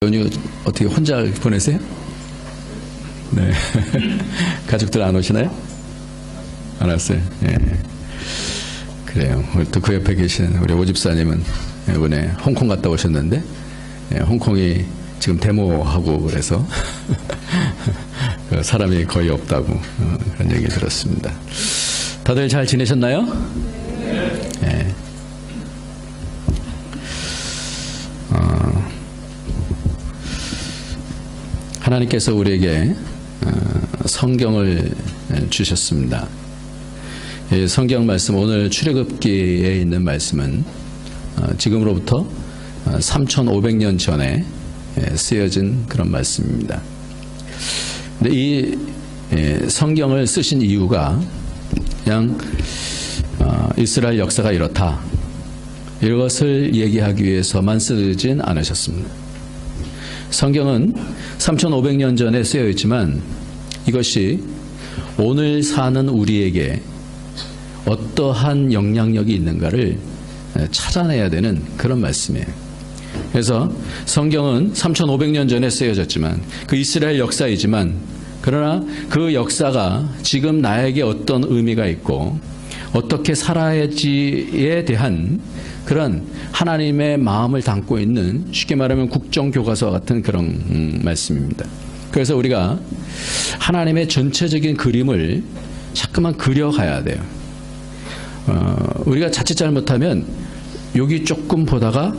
연휴 어떻게 혼자 보내세요? 네. 가족들 안 오시나요? 안 왔어요? 예. 그래요. 또 그 옆에 계신 우리 오집사님은 이번에 홍콩 갔다 오셨는데, 예, 홍콩이 지금 데모하고 그래서 사람이 거의 없다고 그런 얘기 들었습니다. 다들 잘 지내셨나요? 예. 하나님께서 우리에게 성경을 주셨습니다. 이 성경 말씀, 오늘 출애굽기에 있는 말씀은 지금으로부터 3,500년 전에 쓰여진 그런 말씀입니다. 근데 이 성경을 쓰신 이유가 그냥 이스라엘 역사가 이렇다, 이것을 얘기하기 위해서만 쓰진 않으셨습니다. 성경은 3,500년 전에 쓰여 있지만 이것이 오늘 사는 우리에게 어떠한 영향력이 있는가를 찾아내야 되는 그런 말씀이에요. 그래서 성경은 3,500년 전에 쓰여졌지만 그 이스라엘 역사이지만, 그러나 그 역사가 지금 나에게 어떤 의미가 있고 어떻게 살아야지에 대한 그런 하나님의 마음을 담고 있는, 쉽게 말하면 국정교과서와 같은 그런 말씀입니다. 그래서 우리가 하나님의 전체적인 그림을 자꾸만 그려가야 돼요. 우리가 자칫 잘못하면 여기 조금 보다가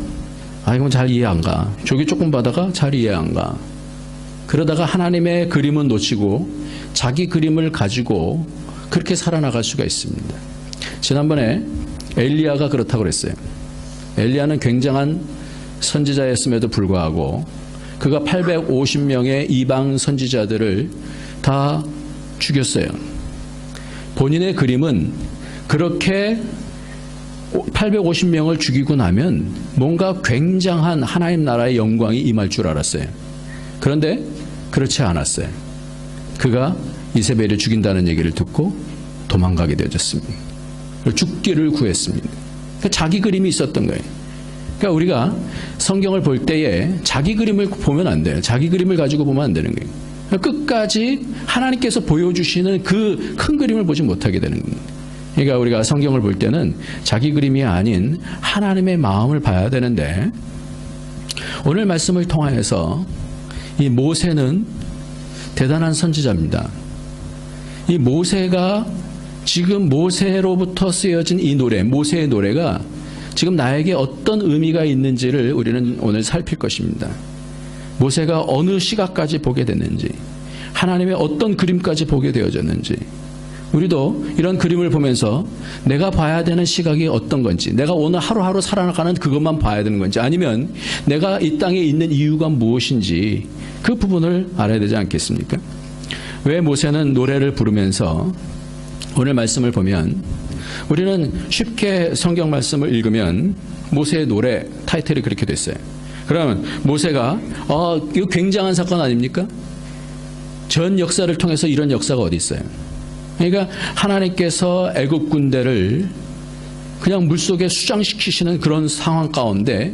이건 잘 이해 안 가, 저기 조금 보다가 잘 이해 안 가, 그러다가 하나님의 그림은 놓치고 자기 그림을 가지고 그렇게 살아나갈 수가 있습니다. 지난번에 엘리야가 그렇다고 그랬어요. 엘리야는 굉장한 선지자였음에도 불구하고 그가 850명의 이방 선지자들을 다 죽였어요. 본인의 그림은 그렇게 850명을 죽이고 나면 뭔가 굉장한 하나님 나라의 영광이 임할 줄 알았어요. 그런데 그렇지 않았어요. 그가 이세벨을 죽인다는 얘기를 듣고 도망가게 되어졌습니다. 죽기를 구했습니다. 그러니까 자기 그림이 있었던 거예요. 그러니까 우리가 성경을 볼 때에 자기 그림을 보면 안 돼요. 자기 그림을 가지고 보면 안 되는 거예요. 그러니까 끝까지 하나님께서 보여주시는 그 큰 그림을 보지 못하게 되는 겁니다. 그러니까 우리가 성경을 볼 때는 자기 그림이 아닌 하나님의 마음을 봐야 되는데, 오늘 말씀을 통하여서 이 모세는 대단한 선지자입니다. 이 모세가 지금 모세로부터 쓰여진 이 노래, 모세의 노래가 지금 나에게 어떤 의미가 있는지를 우리는 오늘 살필 것입니다. 모세가 어느 시각까지 보게 됐는지, 하나님의 어떤 그림까지 보게 되어졌는지, 우리도 이런 그림을 보면서 내가 봐야 되는 시각이 어떤 건지, 내가 오늘 하루하루 살아나가는 그것만 봐야 되는 건지, 아니면 내가 이 땅에 있는 이유가 무엇인지 그 부분을 알아야 되지 않겠습니까? 왜 모세는 노래를 부르면서, 오늘 말씀을 보면 우리는 쉽게 성경 말씀을 읽으면 모세의 노래 타이틀이 그렇게 됐어요. 그러면 모세가 이거 굉장한 사건 아닙니까? 전 역사를 통해서 이런 역사가 어디 있어요? 그러니까 하나님께서 애굽 군대를 그냥 물속에 수장시키시는 그런 상황 가운데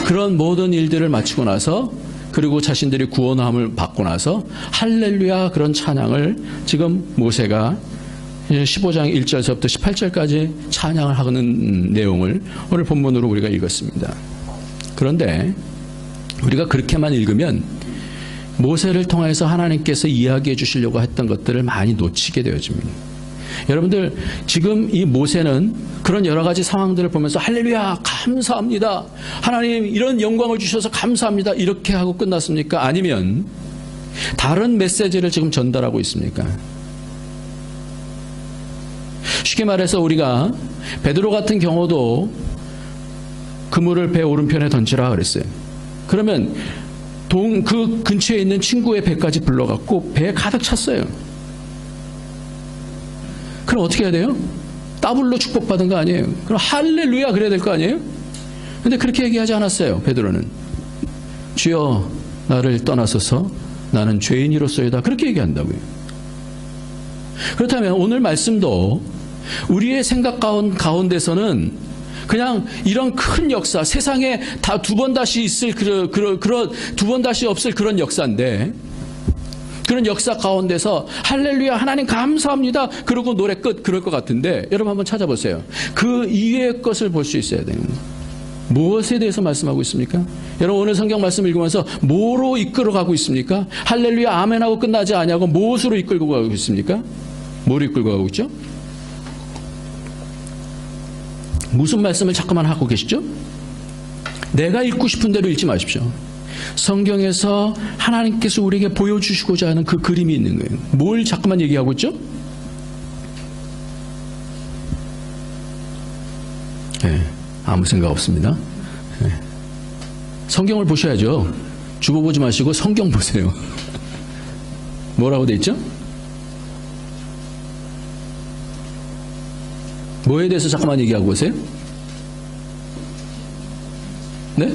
그런 모든 일들을 마치고 나서, 그리고 자신들이 구원함을 받고 나서 할렐루야 그런 찬양을 지금 모세가 15장 1절서부터 18절까지 찬양을 하는 내용을 오늘 본문으로 우리가 읽었습니다. 그런데 우리가 그렇게만 읽으면 모세를 통해서 하나님께서 이야기해 주시려고 했던 것들을 많이 놓치게 되어집니다. 여러분들, 지금 이 모세는 그런 여러 가지 상황들을 보면서 할렐루야 감사합니다, 하나님 이런 영광을 주셔서 감사합니다, 이렇게 하고 끝났습니까? 아니면 다른 메시지를 지금 전달하고 있습니까? 쉽게 말해서 우리가 베드로 같은 경우도 그물을 배 오른편에 던지라 그랬어요. 그러면 그 근처에 있는 친구의 배까지 불러갖고 배에 가득 찼어요. 그럼 어떻게 해야 돼요? 더블로 축복받은 거 아니에요? 그럼 할렐루야 그래야 될 거 아니에요? 근데 그렇게 얘기하지 않았어요. 베드로는 주여 나를 떠나소서 나는 죄인이로소이다, 그렇게 얘기한다고요. 그렇다면 오늘 말씀도 우리의 생각 가운데서는 그냥 이런 큰 역사, 세상에 다 두 번 다시 있을 그런 두 번 다시 없을 그런 역사인데, 그런 역사 가운데서 할렐루야 하나님 감사합니다 그러고 노래 끝 그럴 것 같은데, 여러분 한번 찾아보세요. 그 이외의 것을 볼 수 있어야 돼요. 무엇에 대해서 말씀하고 있습니까? 여러분 오늘 성경 말씀 읽으면서 뭐로 이끌어가고 있습니까? 할렐루야 아멘하고 끝나지 않냐고 무엇으로 이끌고 가고 있습니까? 뭐로 이끌고 가고 있죠? 무슨 말씀을 자꾸만 하고 계시죠? 내가 읽고 싶은 대로 읽지 마십시오. 성경에서 하나님께서 우리에게 보여주시고자 하는 그 그림이 있는 거예요. 뭘 자꾸만 얘기하고 있죠? 네, 아무 생각 없습니다. 네. 성경을 보셔야죠. 주보 보지 마시고 성경 보세요. 뭐라고 돼 있죠? 뭐에 대해서 잠깐만 얘기하고 오세요? 네?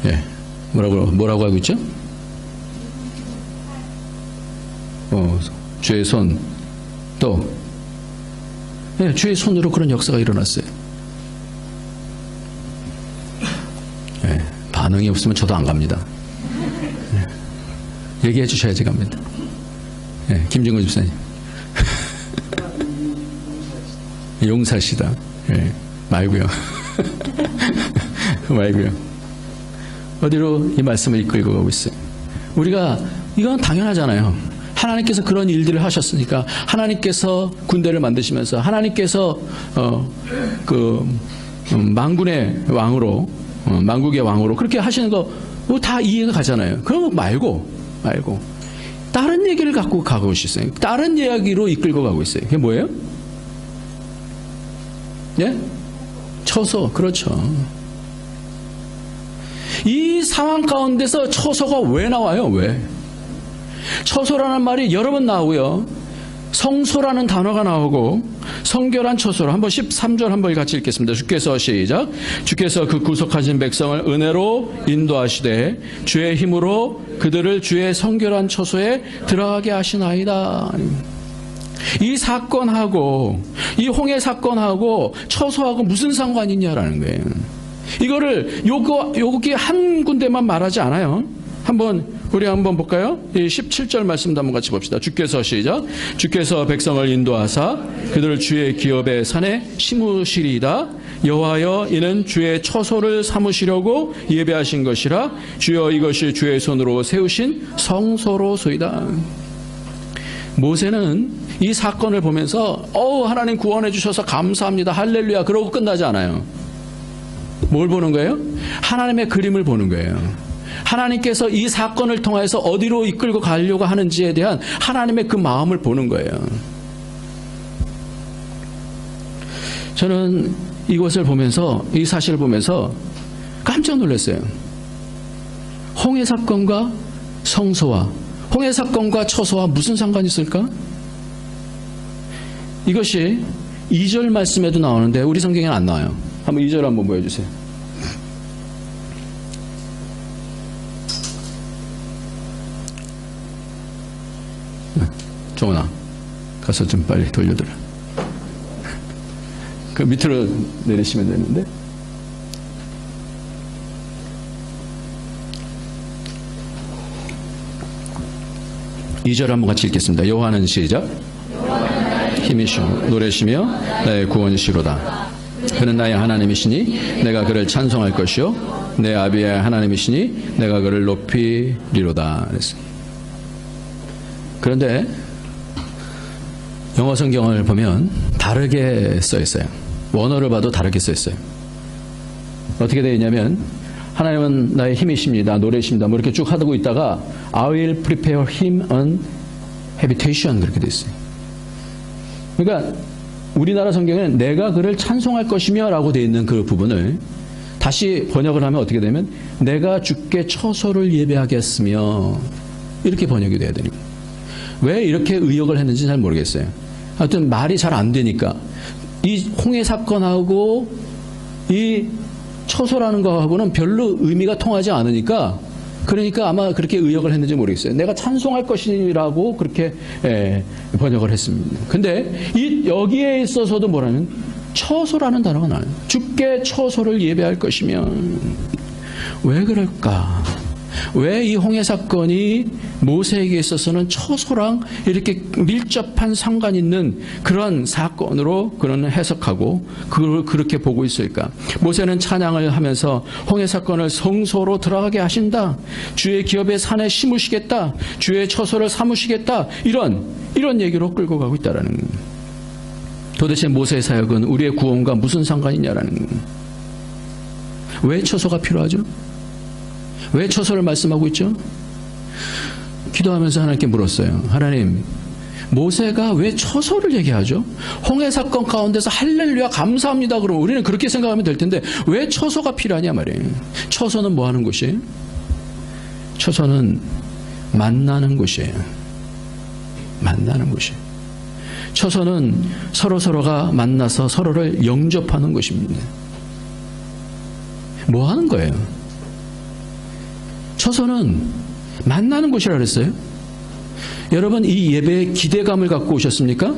예. 뭐라고 하고 있죠? 주의 손. 또, 예, 주의 손으로 그런 역사가 일어났어요. 예, 반응이 없으면 저도 안 갑니다. 예. 얘기해 주셔야지 갑니다. 예, 김정근 집사님. 용사시다. 예, 말고요. 말고요. 어디로 이 말씀을 이끌고 가고 있어요? 우리가 이건 당연하잖아요. 하나님께서 그런 일들을 하셨으니까, 하나님께서 군대를 만드시면서 하나님께서 만군의 왕으로, 만국의 왕으로 그렇게 하시는 거 다 이해가 가잖아요. 그런 거 말고 다른 얘기를 갖고 가고 있어요. 다른 이야기로 이끌고 가고 있어요. 그게 뭐예요? 예? 처소. 그렇죠. 이 상황 가운데서 처소가 왜 나와요? 왜? 처소라는 말이 여러 번 나오고요. 성소라는 단어가 나오고, 성결한 처소로, 한번 13절 한번 같이 읽겠습니다. 주께서 시작. 주께서 그 구속하신 백성을 은혜로 인도하시되 주의 힘으로 그들을 주의 성결한 처소에 들어가게 하시나이다. 이 사건하고, 이 홍해 사건하고 처소하고 무슨 상관이 있냐라는 거예요. 이거를 여기 한 군데만 말하지 않아요. 우리 한번 볼까요? 이 17절 말씀도 한번 같이 봅시다. 주께서 시작. 주께서 백성을 인도하사 그들을 주의 기업의 산에 심으시리이다. 여호와여 이는 주의 처소를 삼으시려고 예배하신 것이라. 주여 이것이 주의 손으로 세우신 성소로소이다. 모세는 이 사건을 보면서 하나님 구원해 주셔서 감사합니다 할렐루야 그러고 끝나지 않아요. 뭘 보는 거예요? 하나님의 그림을 보는 거예요. 하나님께서 이 사건을 통해서 어디로 이끌고 가려고 하는지에 대한 하나님의 그 마음을 보는 거예요. 저는 이것을 보면서, 이 사실을 보면서 깜짝 놀랐어요. 홍해 사건과 성소와, 홍해 사건과 처소와 무슨 상관이 있을까? 이것이 2절 말씀에도 나오는데 우리 성경에는 안 나와요. 한번 2절 한번 보여주세요. 정원아, 가서 좀 빨리 돌려드려. 그 밑으로 내리시면 되는데. 이 절 한번 같이 읽겠습니다. 여호와는 시작. 힘이시오 노래시며 나의 구원이시로다. 그는 나의 하나님이시니 내가 그를 찬송할 것이요 내 아비의 하나님이시니 내가 그를 높이리로다. 그런데 영어 성경을 보면 다르게 써 있어요. 원어를 봐도 다르게 써 있어요. 어떻게 되어 있냐면, 하나님은 나의 힘이십니다, 노래십니다, 뭐 이렇게 쭉 하고 있다가 I will prepare him an habitation 그렇게 되어 있어요. 그러니까 우리나라 성경에는 내가 그를 찬송할 것이며 라고 되어 있는 그 부분을 다시 번역을 하면 어떻게 되면 내가 주께 처소를 예배하겠으며 이렇게 번역이 돼야 되는 거예요. 왜 이렇게 의역을 했는지 잘 모르겠어요. 하여튼 말이 잘 안 되니까 이 홍해 사건하고 이 처소라는 거하고는 별로 의미가 통하지 않으니까 그러니까 아마 그렇게 의역을 했는지 모르겠어요. 내가 찬송할 것이라고 그렇게 번역을 했습니다. 근데 여기에 있어서도 뭐라면 처소라는 단어가 나와요. 주께 처소를 예배할 것이면. 왜 그럴까? 왜 이 홍해 사건이 모세에게 있어서는 처소랑 이렇게 밀접한 상관 있는 그런 사건으로 그런 해석하고 그걸 그렇게 보고 있을까? 모세는 찬양을 하면서 홍해 사건을 성소로 들어가게 하신다. 주의 기업의 산에 심으시겠다. 주의 처소를 삼으시겠다. 이런 얘기로 끌고 가고 있다라는 거예요. 도대체 모세의 사역은 우리의 구원과 무슨 상관이냐라는 거예요. 왜 처소가 필요하죠? 왜 처소를 말씀하고 있죠? 기도하면서 하나님께 물었어요. 하나님, 모세가 왜 처소를 얘기하죠? 홍해 사건 가운데서 할렐루야 감사합니다 그러면 우리는 그렇게 생각하면 될 텐데 왜 처소가 필요하냐 말이에요. 처소는 뭐 하는 곳이에요? 처소는 만나는 곳이에요. 만나는 곳이에요. 처소는 서로가 만나서 서로를 영접하는 곳입니다. 뭐 하는 거예요? 처소는 만나는 곳이라 그랬어요. 여러분 이 예배에 기대감을 갖고 오셨습니까?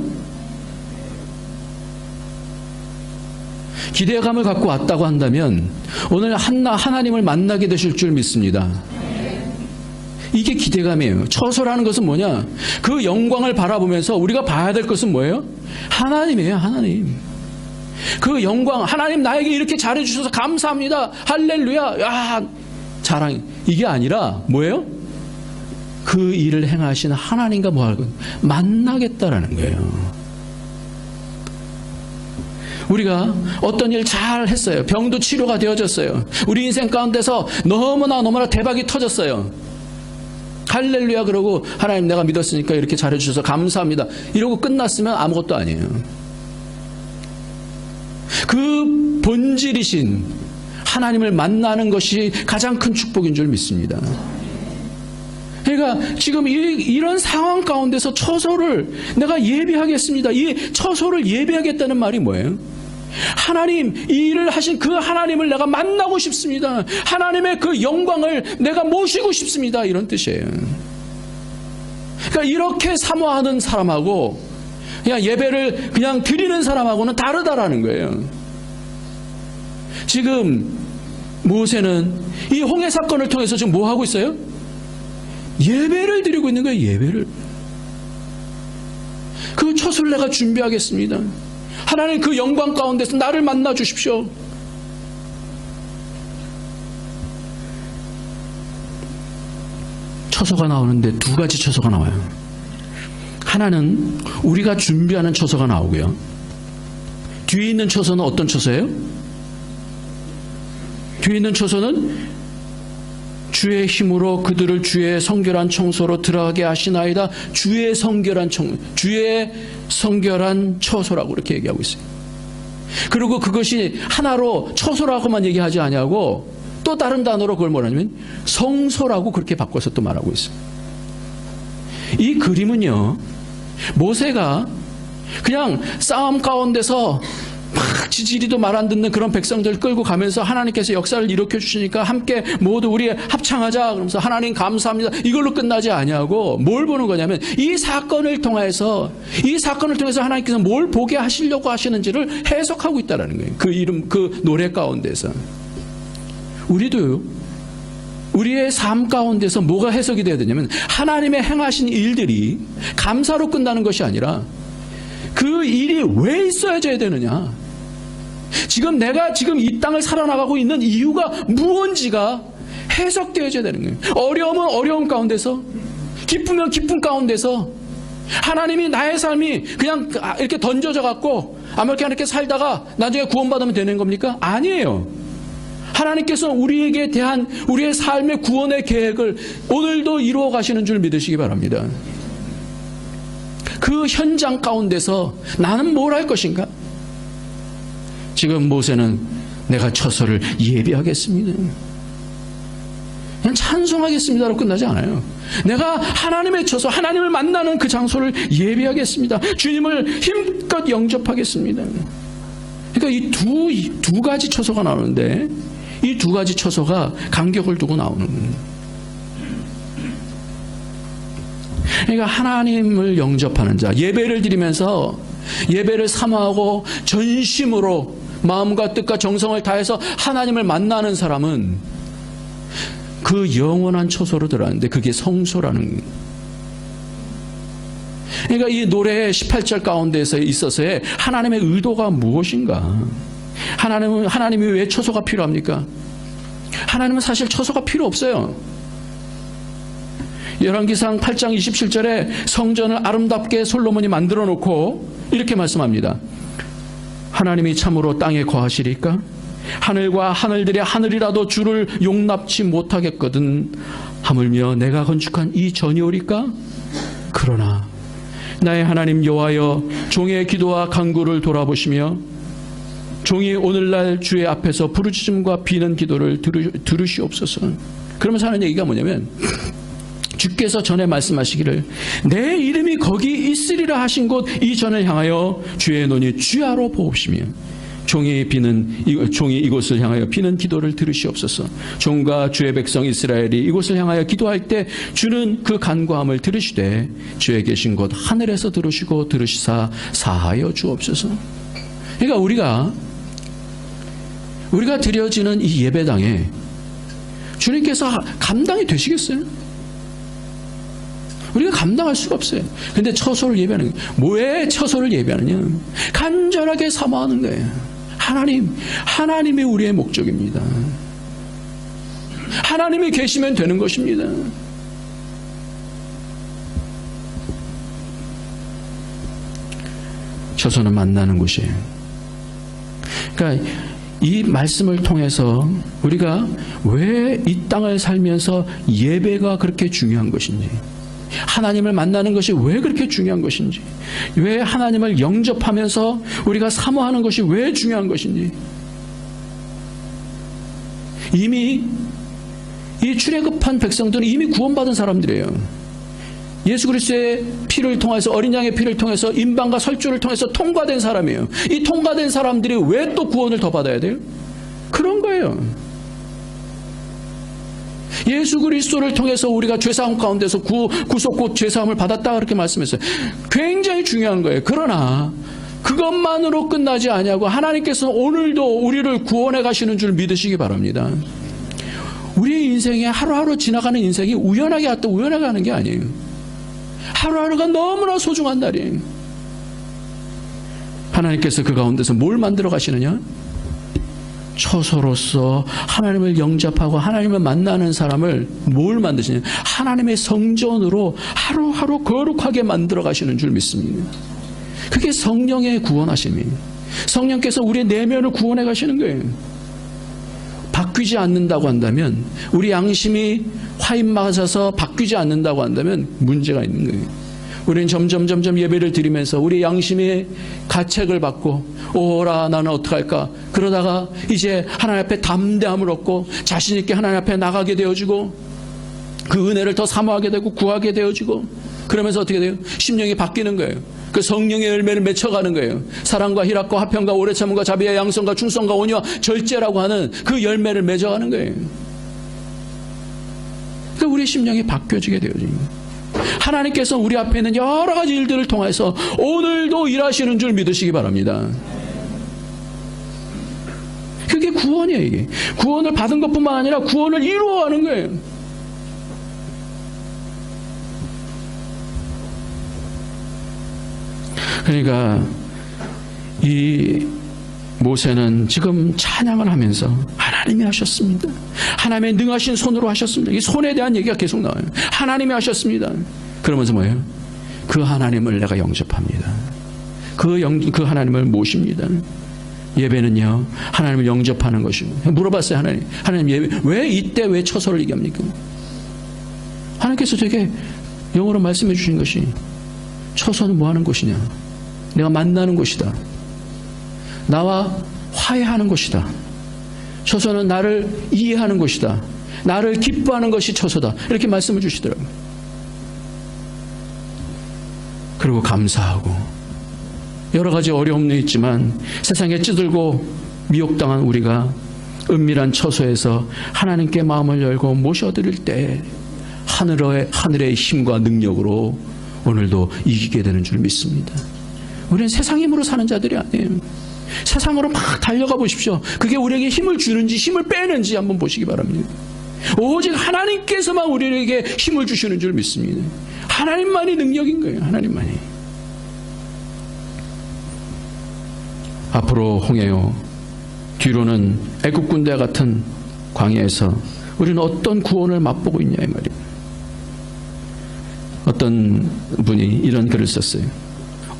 기대감을 갖고 왔다고 한다면 오늘 하나님을 만나게 되실 줄 믿습니다. 이게 기대감이에요. 처소라는 것은 뭐냐? 그 영광을 바라보면서 우리가 봐야 될 것은 뭐예요? 하나님이에요. 하나님. 그 영광, 하나님 나에게 이렇게 잘해주셔서 감사합니다. 할렐루야. 야, 자랑. 이게 아니라 뭐예요? 그 일을 행하신 하나님과 뭐 할 건? 만나겠다라는 거예요. 우리가 어떤 일 잘 했어요. 병도 치료가 되어졌어요. 우리 인생 가운데서 너무나 대박이 터졌어요. 할렐루야 그러고 하나님 내가 믿었으니까 이렇게 잘해주셔서 감사합니다. 이러고 끝났으면 아무것도 아니에요. 그 본질이신 하나님을 만나는 것이 가장 큰 축복인 줄 믿습니다. 그러니까 지금 이런 상황 가운데서 처소를 내가 예배하겠습니다. 이 처소를 예배하겠다는 말이 뭐예요? 하나님, 이 일을 하신 그 하나님을 내가 만나고 싶습니다. 하나님의 그 영광을 내가 모시고 싶습니다. 이런 뜻이에요. 그러니까 이렇게 사모하는 사람하고 그냥 예배를 그냥 드리는 사람하고는 다르다라는 거예요. 지금 모세는 이 홍해 사건을 통해서 지금 뭐 하고 있어요? 예배를 드리고 있는 거예요. 예배를. 그 처소를 내가 준비하겠습니다. 하나님 그 영광 가운데서 나를 만나 주십시오. 처소가 나오는데 두 가지 처소가 나와요. 하나는 우리가 준비하는 처소가 나오고요. 뒤에 있는 처소는 어떤 처소예요? 뒤에 있는 처소는 주의 힘으로 그들을 주의 성결한 청소로 들어가게 하시나이다. 주의 성결한 처소라고 이렇게 얘기하고 있어요. 그리고 그것이 하나로 처소라고만 얘기하지 아니하고 또 다른 단어로 그걸 뭐라냐면 성소라고 그렇게 바꿔서 또 말하고 있어요. 이 그림은요, 모세가 그냥 싸움 가운데서 막 지지리도 말 안 듣는 그런 백성들 끌고 가면서 하나님께서 역사를 일으켜 주시니까 함께 모두 우리 합창하자 그러면서 하나님 감사합니다. 이걸로 끝나지 아니하고 뭘 보는 거냐면 이 사건을 통해서 하나님께서 뭘 보게 하시려고 하시는지를 해석하고 있다라는 거예요. 그 노래 가운데서. 우리도요. 우리의 삶 가운데서 뭐가 해석이 돼야 되냐면 하나님의 행하신 일들이 감사로 끝나는 것이 아니라 그 일이 왜 있어야져야 되느냐. 내가 지금 이 땅을 살아나가고 있는 이유가 무언지가 해석되어져야 되는 거예요. 어려움은 어려움 가운데서, 기쁨은 기쁨 가운데서, 하나님이 나의 삶이 그냥 이렇게 던져져 갖고 아무렇게 이렇게 살다가 나중에 구원받으면 되는 겁니까? 아니에요. 하나님께서 우리에게 대한 우리의 삶의 구원의 계획을 오늘도 이루어 가시는 줄 믿으시기 바랍니다. 그 현장 가운데서 나는 뭘 할 것인가? 지금 모세는 내가 처소를 예배하겠습니다. 그냥 찬송하겠습니다로 끝나지 않아요. 내가 하나님의 처소, 하나님을 만나는 그 장소를 예배하겠습니다. 주님을 힘껏 영접하겠습니다. 그러니까 이 두 가지 처소가 나오는데 이 두 가지 처소가 간격을 두고 나오는 거예요. 그러니까 하나님을 영접하는 자, 예배를 드리면서 예배를 사모하고 전심으로 마음과 뜻과 정성을 다해서 하나님을 만나는 사람은 그 영원한 처소로 들어가는데 그게 성소라는 거예요. 그러니까 이 노래의 18절 가운데서 있어서의 하나님의 의도가 무엇인가? 하나님이 왜 처소가 필요합니까? 하나님은 사실 처소가 필요 없어요. 열왕기상 8장 27절에 성전을 아름답게 솔로몬이 만들어 놓고 이렇게 말씀합니다. 하나님이 참으로 땅에 거하시리까? 하늘과 하늘들의 하늘이라도 주를 용납치 못하겠거든. 하물며 내가 건축한 이 전이오리까? 그러나 나의 하나님 여호와여, 종의 기도와 간구를 돌아보시며 종이 오늘날 주의 앞에서 부르짖음과 비는 기도를 들으시옵소서. 그러면서 하는 얘기가 뭐냐면, 주께서 전에 말씀하시기를 내 이름이 거기 있으리라 하신 곳 이 전을 향하여 주의 눈이 주야로 보옵시며 종이 이곳을 향하여 비는 기도를 들으시옵소서. 종과 주의 백성 이스라엘이 이곳을 향하여 기도할 때 주는 그 간구함을 들으시되 주의 계신 곳 하늘에서 들으시고 들으시사 사하여 주옵소서. 그러니까 우리가 드려지는 이 예배당에 주님께서 감당이 되시겠어요? 우리가 감당할 수가 없어요. 근데 처소를 예배하는 거예요. 왜 처소를 예배하느냐? 간절하게 사모하는 거예요. 하나님이 우리의 목적입니다. 하나님이 계시면 되는 것입니다. 처소는 만나는 곳이에요. 그러니까 이 말씀을 통해서 우리가 왜 이 땅을 살면서 예배가 그렇게 중요한 것인지, 하나님을 만나는 것이 왜 그렇게 중요한 것인지, 왜 하나님을 영접하면서 우리가 사모하는 것이 왜 중요한 것인지, 이미 이 출애굽한 백성들은 이미 구원받은 사람들이에요. 예수 그리스도의 피를 통해서, 어린 양의 피를 통해서, 임방과 설주를 통해서 통과된 사람이에요. 이 통과된 사람들이 왜 또 구원을 더 받아야 돼요? 그런 거예요. 예수 그리스도를 통해서 우리가 죄사함 가운데서 구속 곧 죄사함을 받았다 그렇게 말씀했어요. 굉장히 중요한 거예요. 그러나 그것만으로 끝나지 아니하고 하나님께서 오늘도 우리를 구원해 가시는 줄 믿으시기 바랍니다. 우리의 인생에 하루하루 지나가는 인생이 우연하게 왔다 우연하게 가는 게 아니에요. 하루하루가 너무나 소중한 날이에요. 하나님께서 그 가운데서 뭘 만들어 가시느냐? 처소로서 하나님을 영접하고 하나님을 만나는 사람을 뭘 만드시냐? 하나님의 성전으로 하루하루 거룩하게 만들어 가시는 줄 믿습니다. 그게 성령의 구원하심이에요. 성령께서 우리의 내면을 구원해 가시는 거예요. 바뀌지 않는다고 한다면, 우리 양심이 화인 맞아서 바뀌지 않는다고 한다면 문제가 있는 거예요. 우리는 점점 예배를 드리면서 우리 양심이 가책을 받고, 오라 나는 어떡할까, 그러다가 이제 하나님 앞에 담대함을 얻고 자신 있게 하나님 앞에 나가게 되어지고 그 은혜를 더 사모하게 되고 구하게 되어지고, 그러면서 어떻게 돼요? 심령이 바뀌는 거예요. 그 성령의 열매를 맺혀가는 거예요. 사랑과 희락과 화평과 오래 참음과 자비와 양성과 충성과 온유와 절제라고 하는 그 열매를 맺어가는 거예요. 그러니까 우리 심령이 바뀌어지게 되어집니다. 하나님께서 우리 앞에 있는 여러 가지 일들을 통해서 오늘도 일하시는 줄 믿으시기 바랍니다. 그게 구원이에요. 이게 구원을 받은 것뿐만 아니라 구원을 이루어가는 거예요. 그러니까 이 모세는 지금 찬양을 하면서 하나님이 하셨습니다. 하나님의 능하신 손으로 하셨습니다. 이 손에 대한 얘기가 계속 나와요. 하나님이 하셨습니다. 그러면서 뭐예요? 그 하나님을 내가 영접합니다. 그 하나님을 모십니다. 예배는요, 하나님을 영접하는 것이고. 물어봤어요, 하나님 예배 왜 이때 왜 처소를 얘기합니까? 하나님께서 되게 영어로 말씀해 주신 것이, 처소는 뭐 하는 곳이냐? 내가 만나는 곳이다. 나와 화해하는 곳이다. 처소는 나를 이해하는 곳이다. 나를 기뻐하는 것이 처소다. 이렇게 말씀을 주시더라고요. 그리고 감사하고, 여러 가지 어려움도 있지만 세상에 찌들고 미혹당한 우리가 은밀한 처소에서 하나님께 마음을 열고 모셔드릴 때 하늘의 힘과 능력으로 오늘도 이기게 되는 줄 믿습니다. 우리는 세상 힘으로 사는 자들이 아니에요. 세상으로 막 달려가 보십시오. 그게 우리에게 힘을 주는지 힘을 빼는지 한번 보시기 바랍니다. 오직 하나님께서만 우리에게 힘을 주시는 줄 믿습니다. 하나님만이 능력인 거예요. 하나님만이. 앞으로 홍해요, 뒤로는 애굽 군대 같은 광야에서 우리는 어떤 구원을 맛보고 있냐 이 말이에요. 어떤 분이 이런 글을 썼어요.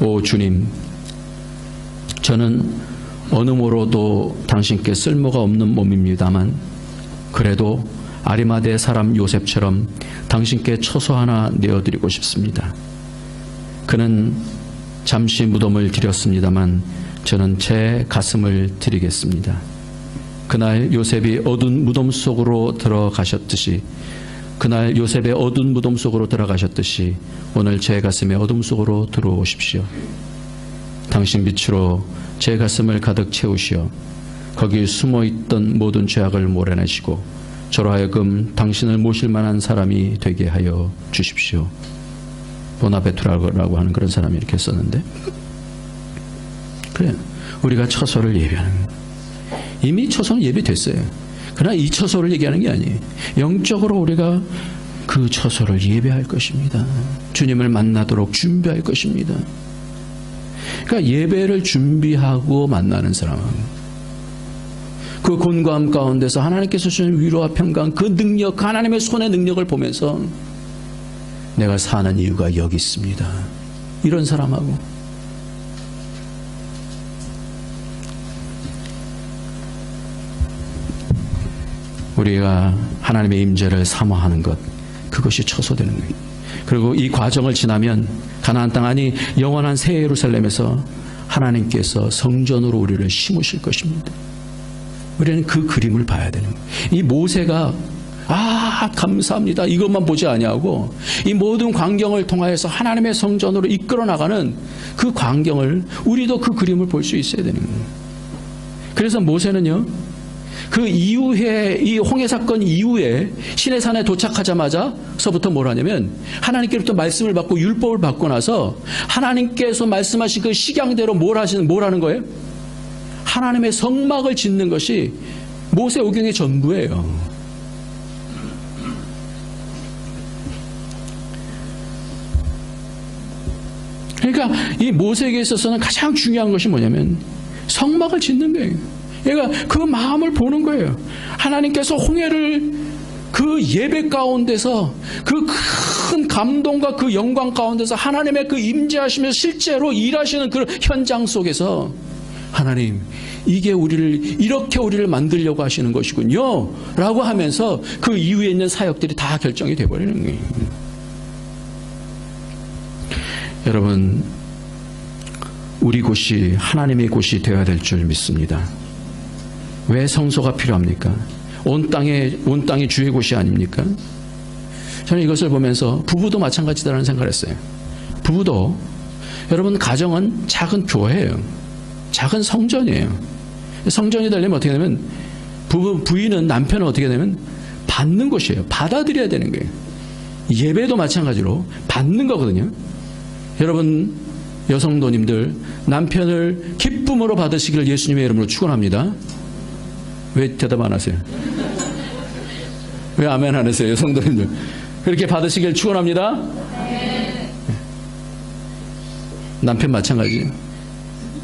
오 주님, 저는 어느 모로도 당신께 쓸모가 없는 몸입니다만 그래도 아리마대 사람 요셉처럼 당신께 처소 하나 내어드리고 싶습니다. 그는 잠시 무덤을 드렸습니다만 저는 제 가슴을 드리겠습니다. 그날 요셉이 어두운 무덤 속으로 들어가셨듯이 오늘 제 가슴의 어둠 속으로 들어오십시오. 당신 빛으로 제 가슴을 가득 채우시어 거기 숨어있던 모든 죄악을 몰아내시고 저로 하여금 당신을 모실 만한 사람이 되게 하여 주십시오. 보나베투라고 하는 그런 사람이 이렇게 썼는데, 그래, 우리가 처소를 예배하는 거예요. 이미 처소는 예배됐어요. 그러나 이 처소를 얘기하는 게 아니에요. 영적으로 우리가 그 처소를 예배할 것입니다. 주님을 만나도록 준비할 것입니다. 그러니까 예배를 준비하고 만나는 사람은 그 곤고함 가운데서 하나님께서 주신 위로와 평강, 그 능력, 하나님의 손의 능력을 보면서 내가 사는 이유가 여기 있습니다. 이런 사람하고 우리가 하나님의 임재를 사모하는 것, 그것이 처소되는 거예요. 그리고 이 과정을 지나면 가나안 땅 아니 영원한 새 예루살렘에서 하나님께서 성전으로 우리를 심으실 것입니다. 우리는 그 그림을 봐야 되는 거예요. 이 모세가 감사합니다, 이것만 보지 아니하고 이 모든 광경을 통하여서 하나님의 성전으로 이끌어 나가는 그 광경을, 우리도 그 그림을 볼 수 있어야 되는 거예요. 그래서 모세는요, 그 이후에, 이 홍해 사건 이후에 시내산에 도착하자마자서부터 뭘 하냐면 하나님께로부터 말씀을 받고 율법을 받고 나서 하나님께서 말씀하신 그 식양대로 뭘 하는 거예요? 하나님의 성막을 짓는 것이 모세오경의 전부예요. 그러니까 이 모세에게 있어서는 가장 중요한 것이 뭐냐면 성막을 짓는 거예요. 그러니까 그 마음을 보는 거예요. 하나님께서 홍해를 그 예배 가운데서 그 큰 감동과 그 영광 가운데서 하나님의 그 임재하시면서 실제로 일하시는 그 현장 속에서 하나님, 이게 이렇게 우리를 만들려고 하시는 것이군요 라고 하면서 그 이후에 있는 사역들이 다 결정이 되어버리는 거예요. 여러분, 우리 곳이 하나님의 곳이 되어야 될 줄 믿습니다. 왜 성소가 필요합니까? 온 땅이 주의 곳이 아닙니까? 저는 이것을 보면서 부부도 마찬가지다라는 생각을 했어요. 부부도, 여러분, 가정은 작은 교회예요. 작은 성전이에요. 성전이 되려면 어떻게 되냐면 부인은 남편은 어떻게 되냐면 받는 것이에요. 받아들여야 되는 거예요. 예배도 마찬가지로 받는 거거든요. 여러분 여성도님들, 남편을 기쁨으로 받으시기를 예수님의 이름으로 축원합니다. 왜 대답 안 하세요? 왜 아멘 안 하세요? 여성도님들, 그렇게 받으시기를 축원합니다. 남편 마찬가지예요.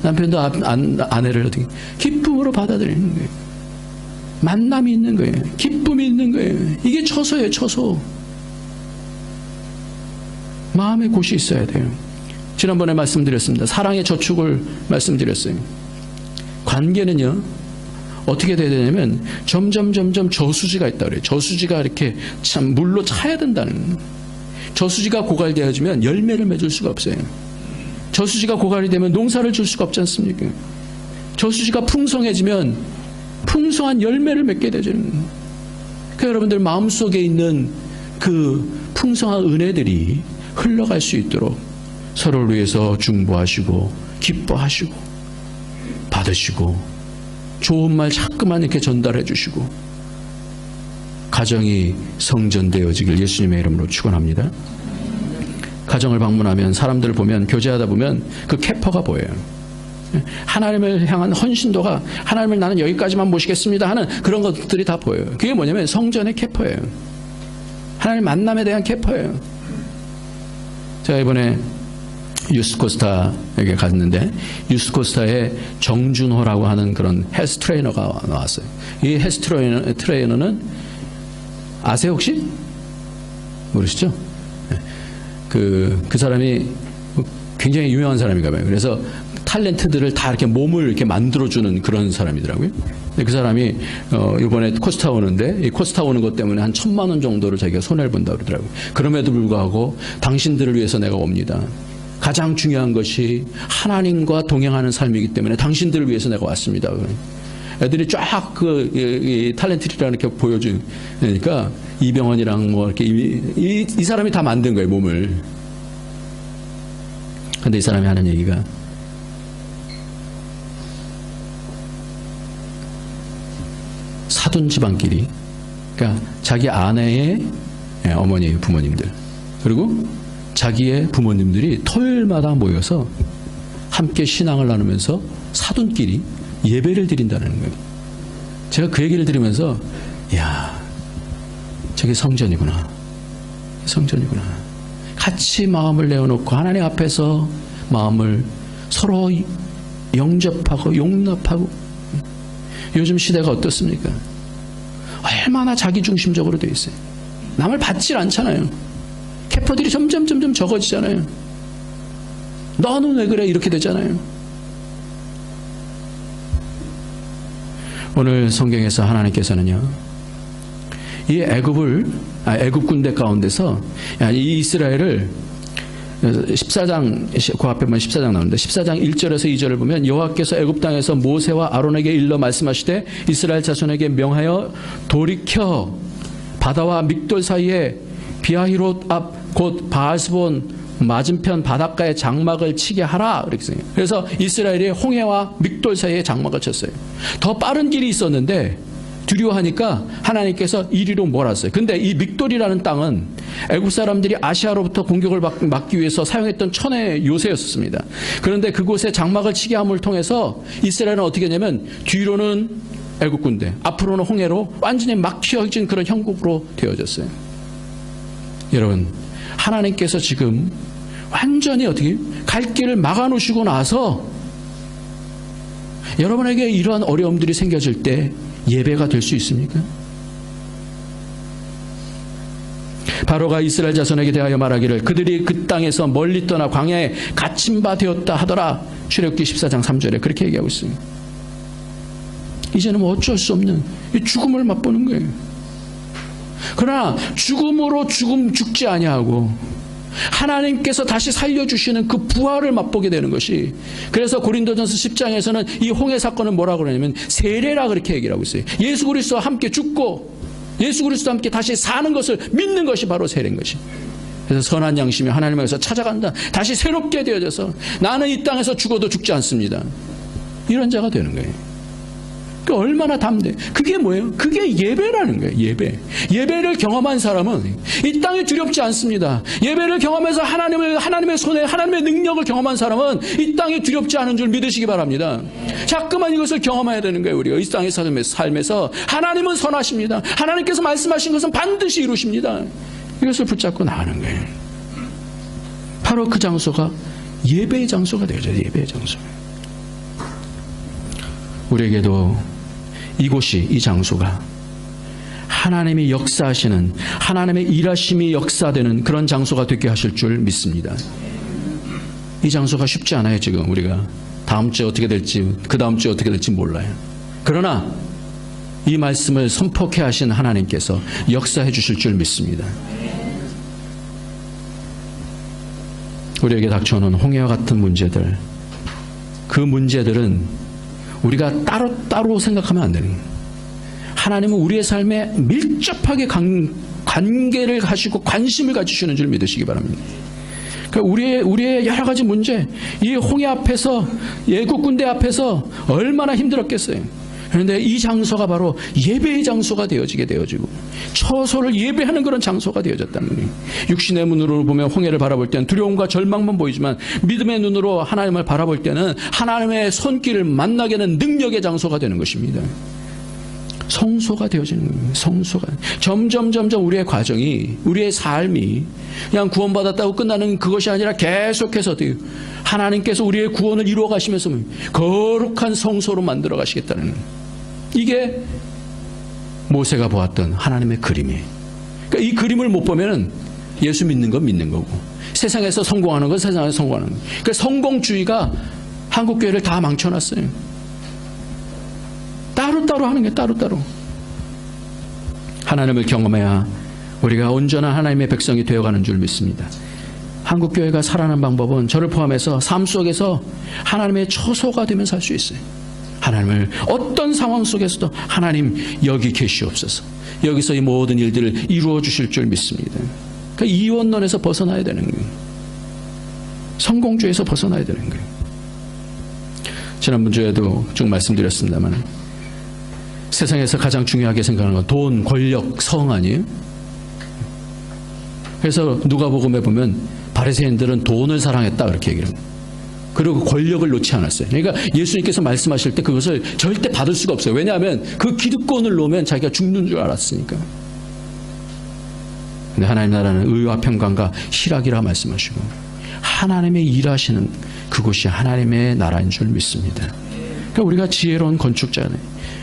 남편도 아내를 어떻게 기쁨으로 받아들이는 거예요. 만남이 있는 거예요. 기쁨이 있는 거예요. 이게 처소예요. 처소. 마음의 곳이 있어야 돼요. 지난번에 말씀드렸습니다. 사랑의 저축을 말씀드렸어요. 관계는요, 어떻게 돼야 되냐면 점점 저수지가 있다 그래요. 저수지가 이렇게 참 물로 차야 된다는 거예요. 저수지가 고갈되어지면 열매를 맺을 수가 없어요. 저수지가 고갈이 되면 농사를 줄 수가 없지 않습니까? 저수지가 풍성해지면 풍성한 열매를 맺게 되죠. 그러니까 여러분들 마음속에 있는 그 풍성한 은혜들이 흘러갈 수 있도록 서로를 위해서 중보하시고 기뻐하시고 받으시고 좋은 말 자꾸만 이렇게 전달해 주시고 가정이 성전되어지길 예수님의 이름으로 축원합니다. 가정을 방문하면 사람들을 보면 교제하다 보면 그 캐퍼가 보여요. 하나님을 향한 헌신도가 하나님을 나는 여기까지만 모시겠습니다 하는 그런 것들이 다 보여요. 그게 뭐냐면 성전의 캐퍼예요. 하나님 만남에 대한 캐퍼예요. 제가 이번에 유스코스타에게 갔는데 유스코스타에 정준호라고 하는 그런 헬스 트레이너가 나왔어요. 이 헬스 트레이너는 아세요 혹시? 모르시죠? 그 사람이 굉장히 유명한 사람인가 봐요. 그래서 탤런트들을 다 이렇게 몸을 이렇게 만들어주는 그런 사람이더라고요. 그 사람이 이번에 코스타 오는데 이 코스타 오는 것 때문에 한 1,000만 원 정도를 자기가 손해를 본다고 그러더라고요. 그럼에도 불구하고 당신들을 위해서 내가 옵니다. 가장 중요한 것이 하나님과 동행하는 삶이기 때문에 당신들을 위해서 내가 왔습니다. 애들이 쫙 이 탤런트를 이렇게 보여주니까 이병헌이랑 뭐 이렇게 이 사람이 다 만든 거예요, 몸을. 근데 이 사람이 하는 얘기가 사돈 집안끼리, 그러니까 자기 아내의 어머니, 부모님들, 그리고 자기의 부모님들이 토요일마다 모여서 함께 신앙을 나누면서 사돈끼리 예배를 드린다는 거예요. 제가 그 얘기를 들으면서, 이야, 저게 성전이구나. 성전이구나. 같이 마음을 내어놓고 하나님 앞에서 마음을 서로 영접하고 용납하고. 요즘 시대가 어떻습니까? 얼마나 자기중심적으로 되어 있어요. 남을 받질 않잖아요. 캐퍼들이 점점 적어지잖아요. 너는 왜 그래? 이렇게 되잖아요. 오늘 성경에서 하나님께서는요, 이 애굽 군대 가운데서 이 이스라엘을 14장, 그 앞에 보면 14장 나오는데 14장 1절에서 2절을 보면 여호와께서 애굽 땅에서 모세와 아론에게 일러 말씀하시되 이스라엘 자손에게 명하여 돌이켜 바다와 믹돌 사이에 비아히롯 앞 곧 바알스본 맞은편 바닷가에 장막을 치게 하라. 이렇게 써요. 그래서 이스라엘이 홍해와 믹돌 사이에 장막을 쳤어요. 더 빠른 길이 있었는데 두려워하니까 하나님께서 이리로 몰았어요. 근데 이 믹돌이라는 땅은 애굽 사람들이 아시아로부터 공격을 막기 위해서 사용했던 천의 요새였습니다. 그런데 그곳에 장막을 치게 함을 통해서 이스라엘은 어떻게 했냐면 뒤로는 애굽 군대, 앞으로는 홍해로 완전히 막혀진 그런 형국으로 되어졌어요. 여러분, 하나님께서 지금 완전히 어떻게 갈 길을 막아놓으시고 나서 여러분에게 이러한 어려움들이 생겨질 때 예배가 될 수 있습니까? 바로가 이스라엘 자손에게 대하여 말하기를 그들이 그 땅에서 멀리 떠나 광야에 갇힌 바 되었다 하더라. 출애굽기 14장 3절에 그렇게 얘기하고 있습니다. 이제는 뭐 어쩔 수 없는 죽음을 맛보는 거예요. 그러나 죽음으로 죽지 아니하고 하나님께서 다시 살려주시는 그 부활을 맛보게 되는 것이, 그래서 고린도전서 10장에서는 이 홍해 사건을 뭐라고 그러냐면 세례라 그렇게 얘기를 하고 있어요. 예수 그리스도와 함께 죽고 예수 그리스도와 함께 다시 사는 것을 믿는 것이 바로 세례인 것이. 그래서 선한 양심이 하나님에게서 찾아간다. 다시 새롭게 되어져서 나는 이 땅에서 죽어도 죽지 않습니다. 이런 자가 되는 거예요. 얼마나 담대. 그게 뭐예요? 그게 예배라는 거예요. 예배를 경험한 사람은 이 땅이 두렵지 않습니다. 예배를 경험해서 하나님의 손에 하나님의 능력을 경험한 사람은 이 땅이 두렵지 않은 줄 믿으시기 바랍니다. 자꾸만 이것을 경험해야 되는 거예요. 우리가 이 땅의 삶에서 하나님은 선하십니다. 하나님께서 말씀하신 것은 반드시 이루십니다. 이것을 붙잡고 나가는 거예요. 바로 그 장소가 예배의 장소가 되죠. 예배의 장소. 우리에게도 이곳이, 이 장소가 하나님이 역사하시는, 하나님의 일하심이 역사되는 그런 장소가 되게 하실 줄 믿습니다. 이 장소가 쉽지 않아요. 지금 우리가 다음 주에 어떻게 될지, 그 다음 주에 어떻게 될지 몰라요. 그러나 이 말씀을 선포케 하신 하나님께서 역사해 주실 줄 믿습니다. 우리에게 닥쳐오는 홍해와 같은 문제들, 그 문제들은 우리가 따로따로 생각하면 안 되는 거예요. 하나님은 우리의 삶에 밀접하게 관계를 하시고 관심을 가지시는 줄 믿으시기 바랍니다. 그러니까 우리의 여러 가지 문제, 이 홍해 앞에서, 애국 군대 앞에서 얼마나 힘들었겠어요. 그런데 이 장소가 바로 예배의 장소가 되어지고 처소를 예배하는 그런 장소가 되어졌다는 거예요. 육신의 눈으로 보면 홍해를 바라볼 때는 두려움과 절망만 보이지만 믿음의 눈으로 하나님을 바라볼 때는 하나님의 손길을 만나게 하는 능력의 장소가 되는 것입니다. 성소가 되어지는 거예요. 성소가. 점점 우리의 과정이, 우리의 삶이 그냥 구원받았다고 끝나는 그것이 아니라 계속해서 하나님께서 우리의 구원을 이루어 가시면서 거룩한 성소로 만들어 가시겠다는 거예요. 이게 모세가 보았던 하나님의 그림이에요. 그러니까 이 그림을 못 보면은 예수 믿는 건 믿는 거고 세상에서 성공하는 건 세상에서 성공하는 거예요. 그러니까 성공주의가 한국교회를 다 망쳐놨어요. 따로따로 하는 게 따로따로. 하나님을 경험해야 우리가 온전한 하나님의 백성이 되어가는 줄 믿습니다. 한국교회가 살아가는 방법은 저를 포함해서 삶 속에서 하나님의 처소가 되면 살 수 있어요. 하나님을 어떤 상황 속에서도 하나님 여기 계시옵소서. 여기서 이 모든 일들을 이루어 주실 줄 믿습니다. 그러니까 이원론에서 벗어나야 되는 거예요. 성공주의에서 벗어나야 되는 거예요. 지난번 주에도 쭉 말씀드렸습니다만 세상에서 가장 중요하게 생각하는 건 돈, 권력, 성 아니에요? 그래서 누가복음에 보면 바리새인들은 돈을 사랑했다 그렇게 얘기를 합니다. 그리고 권력을 놓지 않았어요. 그러니까 예수님께서 말씀하실 때 그것을 절대 받을 수가 없어요. 왜냐하면 그 기득권을 놓으면 자기가 죽는 줄 알았으니까. 근데 하나님 나라는 의와 평강과 희락이라 말씀하시고 하나님의 일하시는 그곳이 하나님의 나라인 줄 믿습니다. 그러니까 우리가 지혜로운 건축자네.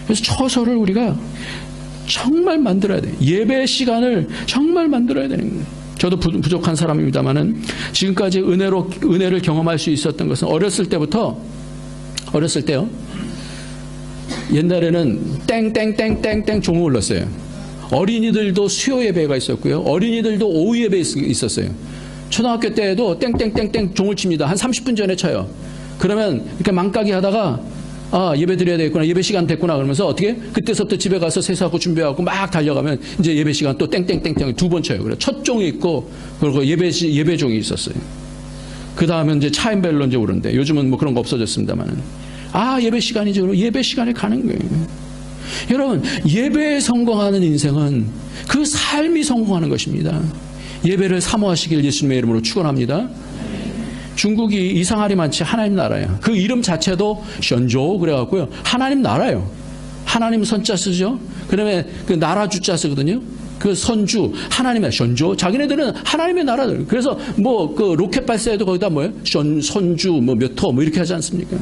그래서 처소를 우리가 정말 만들어야 돼요. 예배 시간을 정말 만들어야 되는 거예요. 저도 부족한 사람입니다만은 지금까지 은혜를 경험할 수 있었던 것은 어렸을 때요. 옛날에는 땡땡땡땡땡 종을 울렀어요. 어린이들도 수요 예배가 있었고요. 어린이들도 오후 예배 있었어요. 초등학교 때에도 땡땡땡땡 종을 칩니다. 한 30분 전에 쳐요. 그러면 이렇게 망까기 하다가 예배 드려야 되겠구나. 예배 시간 됐구나. 그러면서 어떻게? 그때서부터 집에 가서 세수하고 준비하고 막 달려가면 이제 예배 시간 또 땡땡땡땡 두 번 쳐요. 그래. 첫 종이 있고 그리고 예배 종이 있었어요. 그 다음에 이제 차임벨로 이제 오는데 요즘은 뭐 그런 거 없어졌습니다만은. 예배 시간이죠. 그럼 예배 시간에 가는 거예요. 여러분, 예배에 성공하는 인생은 그 삶이 성공하는 것입니다. 예배를 사모하시길 예수님의 이름으로 축원합니다. 중국이 이상하리 많지 하나님 나라예요. 그 이름 자체도 션조 그래갖고요. 하나님 나라예요. 하나님 선자 쓰죠. 그다음에 그 나라 주자 쓰거든요. 그 선주 하나님의 션조. 자기네들은 하나님의 나라들. 그래서 뭐 그 로켓 발사에도 거기다 뭐예요? 선주 뭐 몇 호 뭐 이렇게 하지 않습니까?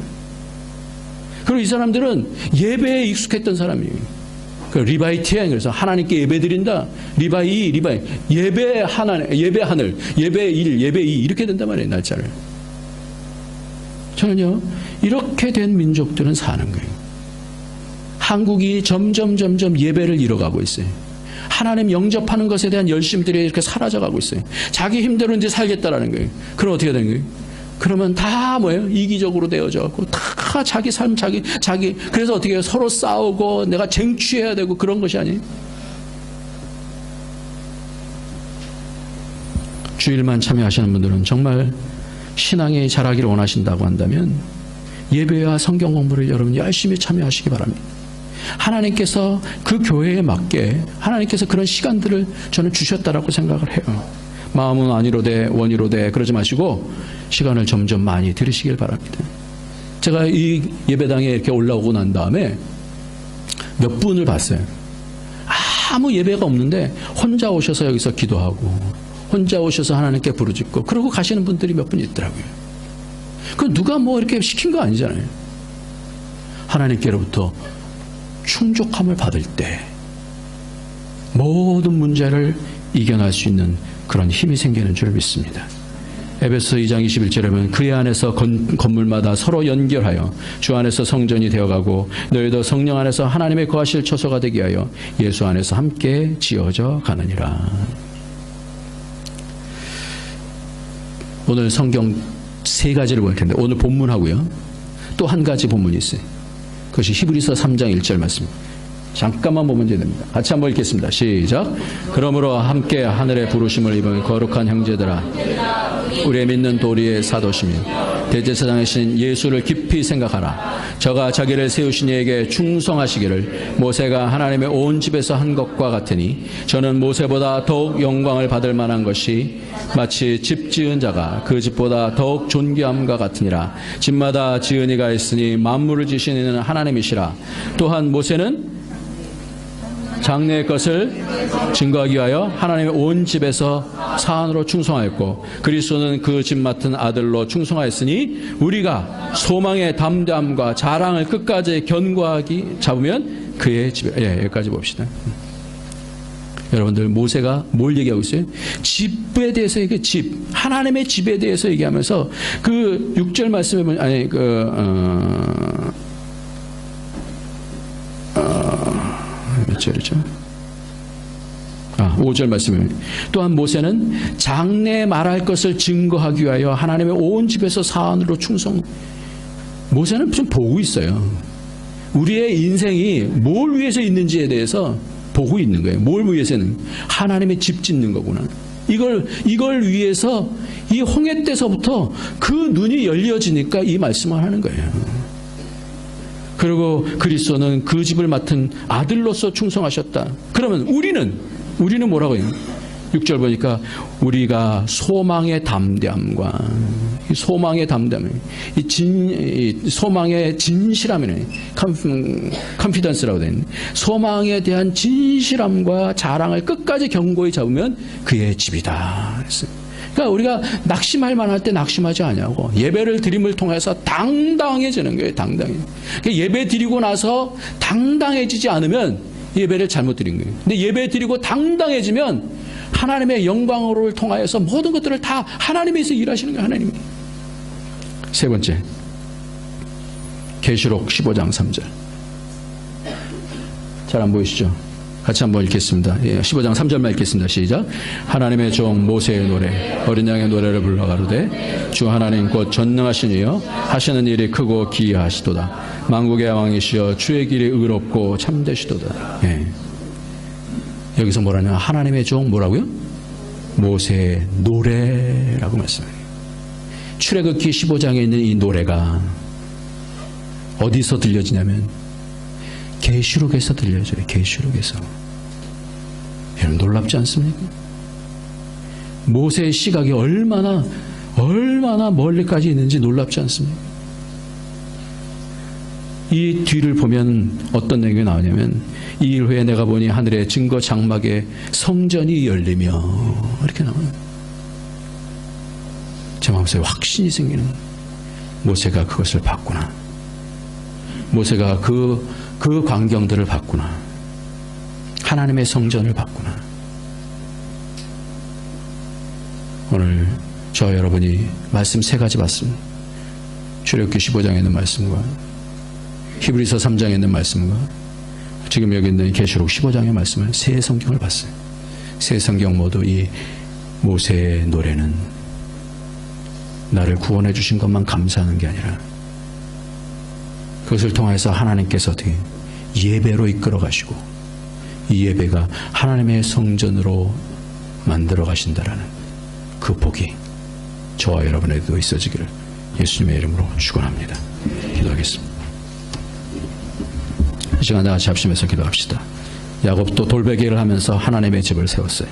그리고 이 사람들은 예배에 익숙했던 사람이에요. 그 리바이티엔 그래서 하나님께 예배드린다. 리바이 예배 하나님 예배 하늘 예배 일 예배 이 이렇게 된단 말이에요. 날짜를. 저는요 이렇게 된 민족들은 사는 거예요. 한국이 점점 예배를 잃어가고 있어요. 하나님 영접하는 것에 대한 열심들이 이렇게 사라져가고 있어요. 자기 힘대로 이제 살겠다라는 거예요. 그럼 어떻게 되는 거예요? 그러면 다 뭐예요? 이기적으로 되어져 갖고 다 자기 삶 자기 그래서 어떻게 해요? 서로 싸우고 내가 쟁취해야 되고 그런 것이 아니에요. 주일만 참여하시는 분들은 정말 신앙이 자라기를 원하신다고 한다면 예배와 성경 공부를 여러분 열심히 참여하시기 바랍니다. 하나님께서 그 교회에 맞게 하나님께서 그런 시간들을 저는 주셨다라고 생각을 해요. 마음은 아니로되 원이로되 그러지 마시고 시간을 점점 많이 들으시길 바랍니다. 제가 이 예배당에 이렇게 올라오고 난 다음에 몇 분을 봤어요. 아무 예배가 없는데 혼자 오셔서 여기서 기도하고 혼자 오셔서 하나님께 부르짖고 그러고 가시는 분들이 몇 분 있더라고요. 그 누가 뭐 이렇게 시킨 거 아니잖아요. 하나님께로부터 충족함을 받을 때 모든 문제를 이겨낼 수 있는 그런 힘이 생기는 줄 믿습니다. 에베소 2장 21절에 보면 그의 안에서 건물마다 서로 연결하여 주 안에서 성전이 되어가고 너희도 성령 안에서 하나님의 거하실 처소가 되게 하여 예수 안에서 함께 지어져 가느니라. 오늘 성경 세 가지를 볼 텐데 오늘 본문하고요. 또 한 가지 본문이 있어요. 그것이 히브리서 3장 1절 말씀. 잠깐만 보면 됩니다. 같이 한번 읽겠습니다. 시작. 그러므로 함께 하늘의 부르심을 입은 거룩한 형제들아 우리의 믿는 도리의 사도시며 대제사장이신 예수를 깊이 생각하라. 저가 자기를 세우신 이에게 충성하시기를 모세가 하나님의 온 집에서 한 것과 같으니 저는 모세보다 더욱 영광을 받을 만한 것이 마치 집 지은 자가 그 집보다 더욱 존귀함과 같으니라. 집마다 지은 이가 있으니 만물을 지으시는 하나님이시라. 또한 모세는 장래의 것을 증거하기 위하여 하나님의 온 집에서 사안으로 충성하였고 그리스도는 그 집 맡은 아들로 충성하였으니 우리가 소망의 담대함과 자랑을 끝까지 견고하게 잡으면 그의 집에 여기까지 봅시다. 여러분들 모세가 뭘 얘기하고 있어요? 집에 대해서 집 하나님의 집에 대해서 얘기하면서 그 6절 말씀에 보면 몇 절이죠? 5절 말씀에 또한 모세는 장래에 말할 것을 증거하기 위하여 하나님의 온 집에서 사안으로 충성. 모세는 좀 보고 있어요. 우리의 인생이 뭘 위해서 있는지에 대해서 보고 있는 거예요. 뭘 위해서는 하나님의 집 짓는 거구나. 이걸 위해서 이 홍해 때서부터 그 눈이 열려지니까 이 말씀을 하는 거예요. 그리고 그리스도는 그 집을 맡은 아들로서 충성하셨다. 그러면 우리는 뭐라고 해요? 6절 보니까 우리가 소망의 담대함과 소망의 담대함, 소망의 진실함이네. 컨피던스라고 되어 있는 소망에 대한 진실함과 자랑을 끝까지 견고히 잡으면 그의 집이다. 그러니까 우리가 낙심할 만할 때 낙심하지 않냐고. 예배를 드림을 통해서 당당해지는 거예요. 당당해. 그러니까 예배 드리고 나서 당당해지지 않으면 예배를 잘못 드린 거예요. 근데 예배 드리고 당당해지면 하나님의 영광을 통하여서 모든 것들을 다 하나님에서 일하시는 거예요. 하나님이. 세 번째, 계시록 15장 3절. 잘 안 보이시죠? 같이 한번 읽겠습니다. 15장 3절만 읽겠습니다. 시작. 하나님의 종 모세의 노래 어린 양의 노래를 불러 가로되 주 하나님 곧 전능하신 이여 하시는 일이 크고 기이하시도다. 만국의 왕이시여 주의 길이 의롭고 참되시도다. 여기서 뭐라냐? 하나님의 종 뭐라고요? 모세의 노래라고 말씀해요. 출애굽기 15장에 있는 이 노래가 어디서 들려지냐면 계시록에서 들려져요. 계시록에서. 여러분 놀랍지 않습니까? 모세의 시각이 얼마나 멀리까지 있는지 놀랍지 않습니까? 이 뒤를 보면 어떤 내용이 나오냐면 이 일 후에 내가 보니 하늘의 증거 장막에 성전이 열리며 이렇게 나와요. 제 마음속에 확신이 생기는 모세가 그것을 봤구나. 모세가 그 광경들을 봤구나. 하나님의 성전을 봤구나. 오늘 저 여러분이 말씀 세 가지 봤습니다. 출애굽기 15장에 있는 말씀과 히브리서 3장에 있는 말씀과 지금 여기 있는 계시록 15장의 말씀을 세 성경을 봤어요. 세 성경 모두 이 모세의 노래는 나를 구원해 주신 것만 감사하는 게 아니라 그것을 통해서 하나님께서 어떻게 예배로 이끌어 가시고 이 예배가 하나님의 성전으로 만들어 가신다라는 그 복이 저와 여러분에게도 있어지기를 예수님의 이름으로 축원합니다. 기도하겠습니다. 이 시간 다 같이 합심해서 기도합시다. 야곱도 돌베개를 하면서 하나님의 집을 세웠어요.